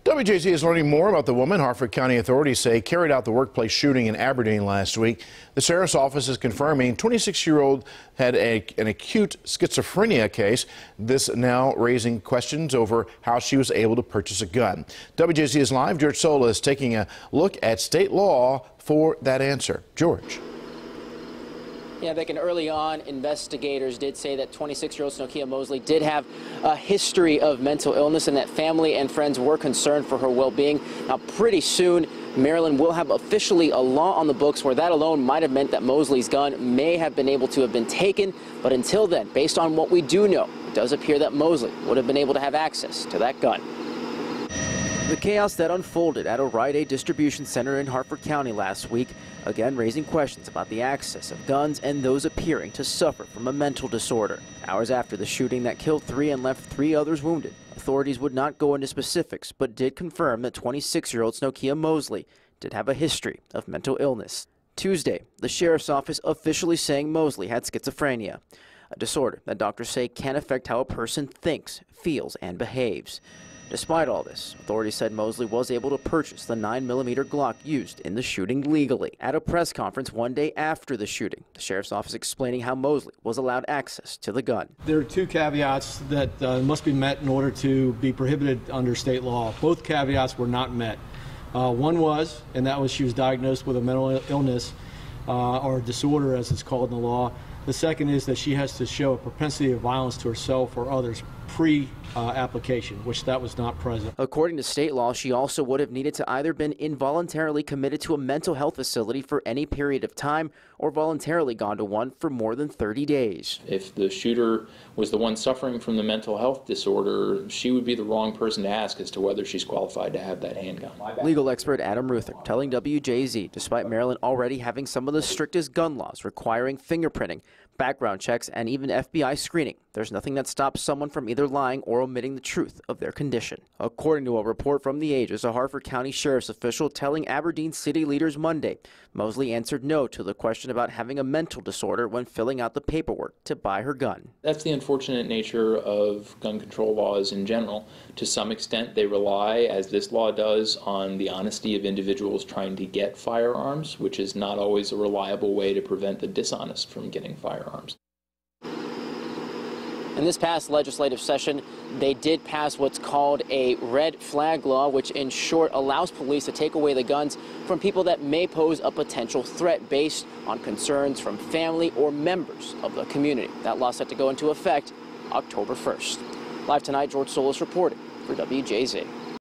WJZ is learning more about the woman Harford County authorities say carried out the workplace shooting in Aberdeen last week. The sheriff's office is confirming 26-year-old had an acute schizophrenia case. This now raising questions over how she was able to purchase a gun. WJZ is live. George Sola is taking a look at state law for that answer. George. Yeah, Vic, and early on, investigators did say that 26-year-old Snokia Mosley did have a history of mental illness and that family and friends were concerned for her well-being. Now, pretty soon, Maryland will have officially a law on the books where that alone might have meant that Mosley's gun may have been able to have been taken. But until then, based on what we do know, it does appear that Mosley would have been able to have access to that gun. The chaos that unfolded at a Rite-Aid distribution center in Harford County last week, again raising questions about the access of guns and those appearing to suffer from a mental disorder. Hours after the shooting that killed 3 and left 3 others wounded, authorities would not go into specifics, but did confirm that 26-year-old Snokia Mosley did have a history of mental illness. Tuesday, the sheriff's office officially saying Mosley had schizophrenia, a disorder that doctors say can affect how a person thinks, feels, and behaves. Despite all this, authorities said Mosley was able to purchase the 9mm Glock used in the shooting legally. At a press conference one day after the shooting, the sheriff's office explaining how Mosley was allowed access to the gun. There are 2 caveats that must be met in order to be prohibited under state law. Both caveats were not met. One was, and that was she was diagnosed with a mental illness or disorder as it's called in the law. The second is that she has to show a propensity of violence to herself or others pre-application, which that was not present. According to state law, she also would have needed to either been involuntarily committed to a mental health facility for any period of time or voluntarily gone to one for more than 30 days. If the shooter was the one suffering from the mental health disorder, she would be the wrong person to ask as to whether she's qualified to have that handgun. Legal expert Adam Ruther telling WJZ, despite Maryland already having some of the strictest gun laws requiring fingerprinting, background checks, and even FBI screening, there's nothing that stops someone from either lying or omitting the truth of their condition. According to a report from The Ages, a Harford County sheriff's official telling Aberdeen city leaders Monday, Mosley answered no to the question about having a mental disorder when filling out the paperwork to buy her gun. That's the unfortunate nature of gun control laws in general. To some extent, they rely, as this law does, on the honesty of individuals trying to get firearms, which is not always a reliable way to prevent the dishonest from getting firearms. In this past legislative session, they did pass what's called a red flag law, which in short allows police to take away the guns from people that may pose a potential threat based on concerns from family or members of the community. That law set to go into effect October 1st. Live tonight, George Solis reporting for WJZ.